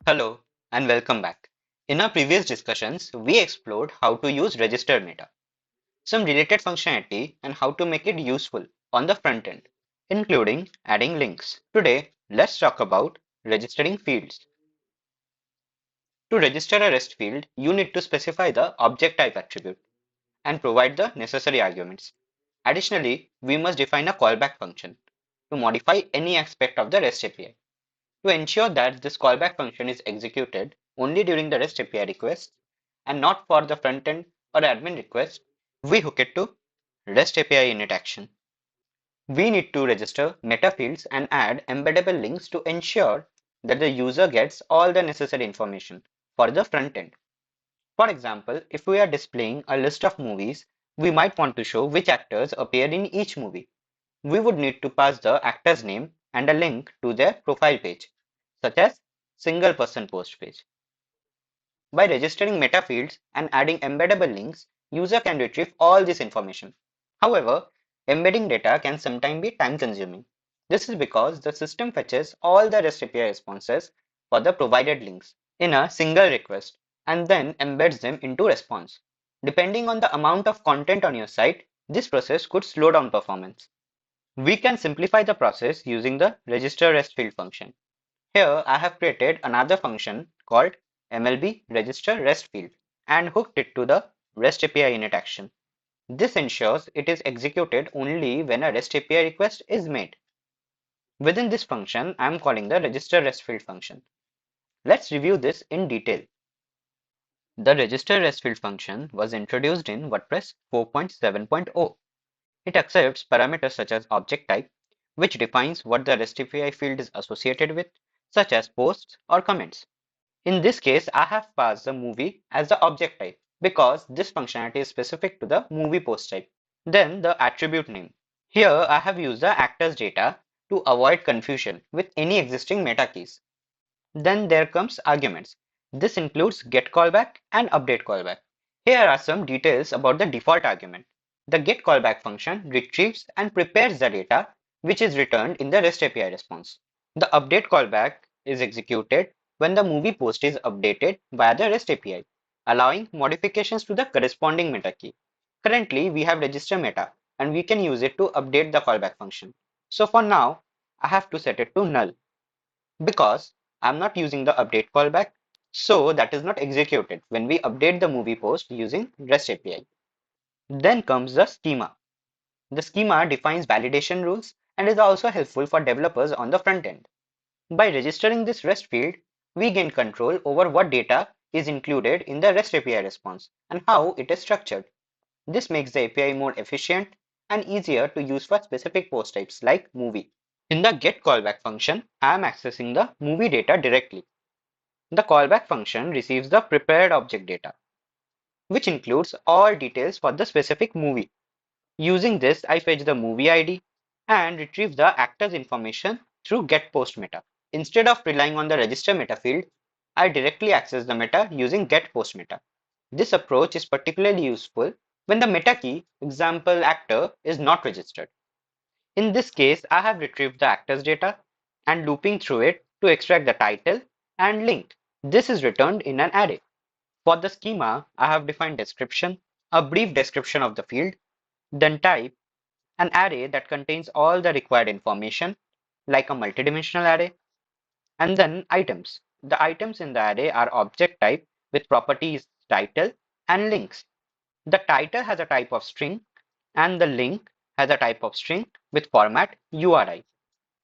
Hello and welcome back. In our previous discussions, we explored how to use register meta, some related functionality, and how to make it useful on the front end, including adding links. Today, let's talk about registering fields. To register a REST field, you need to specify the object type attribute and provide the necessary arguments. Additionally, we must define a callback function to modify any aspect of the REST API. To ensure that this callback function is executed only during the REST API request and not for the front end or admin request, we hook it to REST API init action. We need to register meta fields and add embeddable links to ensure that the user gets all the necessary information for the front end. For example, if we are displaying a list of movies, we might want to show which actors appear in each movie. We would need to pass the actor's name and a link to their profile page, such as single person post page. By registering meta fields and adding embeddable links, user can retrieve all this information. However, embedding data can sometimes be time consuming. This is because the system fetches all the REST API responses for the provided links in a single request and then embeds them into response. Depending on the amount of content on your site, this process could slow down performance. We can simplify the process using the register REST field function. Here I have created another function called MLB register REST field and hooked it to the REST API init action. This ensures it is executed only when a REST API request is made. Within this function, I am calling the register REST field function. Let's review this in detail. The register REST field function was introduced in WordPress 4.7.0. It accepts parameters such as object type, which defines what the REST API field is associated with, such as posts or comments. In this case, I have passed the movie as the object type because this functionality is specific to the movie post type. Then the attribute name. Here I have used the actors data to avoid confusion with any existing meta keys. Then there comes arguments. This includes get callback and update callback. Here are some details about the default argument. The get callback function retrieves and prepares the data which is returned in the REST API response. The update callback is executed when the movie post is updated via the REST API, allowing modifications to the corresponding meta key. Currently, we have register meta and we can use it to update the callback function. So for now, I have to set it to null because I'm not using the update callback, so that is not executed when we update the movie post using REST API. Then comes the schema. The schema defines validation rules and is also helpful for developers on the front end. By registering this REST field, we gain control over what data is included in the REST API response and how it is structured. This makes the API more efficient and easier to use for specific post types like movie. In the get callback function, I am accessing the movie data directly. The callback function receives the prepared object data, which includes all details for the specific movie. Using this, I fetch the movie ID and retrieve the actor's information through get post meta. Instead of relying on the register meta field, I directly access the meta using get post meta. This approach is particularly useful when the meta key, example actor, is not registered. In this case, I have retrieved the actor's data and looping through it to extract the title and link. This is returned in an array. For the schema, I have defined description, a brief description of the field, then type, an array that contains all the required information, like a multidimensional array, and then items. The items in the array are object type with properties title and links. The title has a type of string, and the link has a type of string with format URI.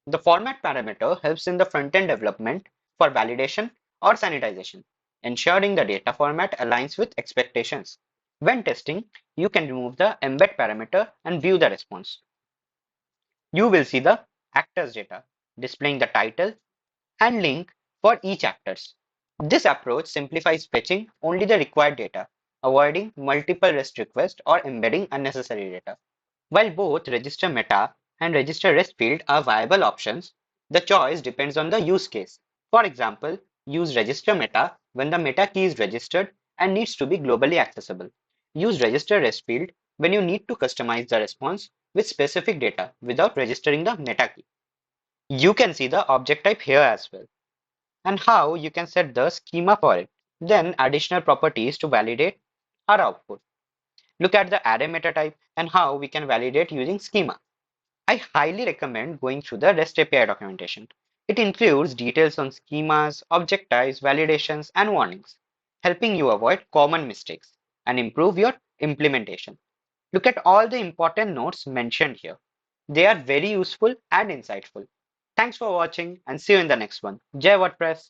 The format parameter helps in the front-end development for validation or sanitization, ensuring the data format aligns with expectations. When testing, you can remove the embed parameter and view the response. You will see the actors data, displaying the title and link for each actors. This approach simplifies fetching only the required data, avoiding multiple REST requests or embedding unnecessary data. While both register meta and register REST field are viable options, the choice depends on the use case. For example, use register meta when the meta key is registered and needs to be globally accessible. Use register REST field when you need to customize the response with specific data without registering the meta key. You can see the object type here as well. and how you can set the schema for it. Then additional properties to validate our output. Look at the array meta type and how we can validate using schema. I highly recommend going through the REST API documentation. It includes details on schemas, object types, validations, and warnings, helping you avoid common mistakes and improve your implementation. Look at all the important notes mentioned here. They are very useful and insightful. Thanks for watching and see you in the next one. Jai WordPress!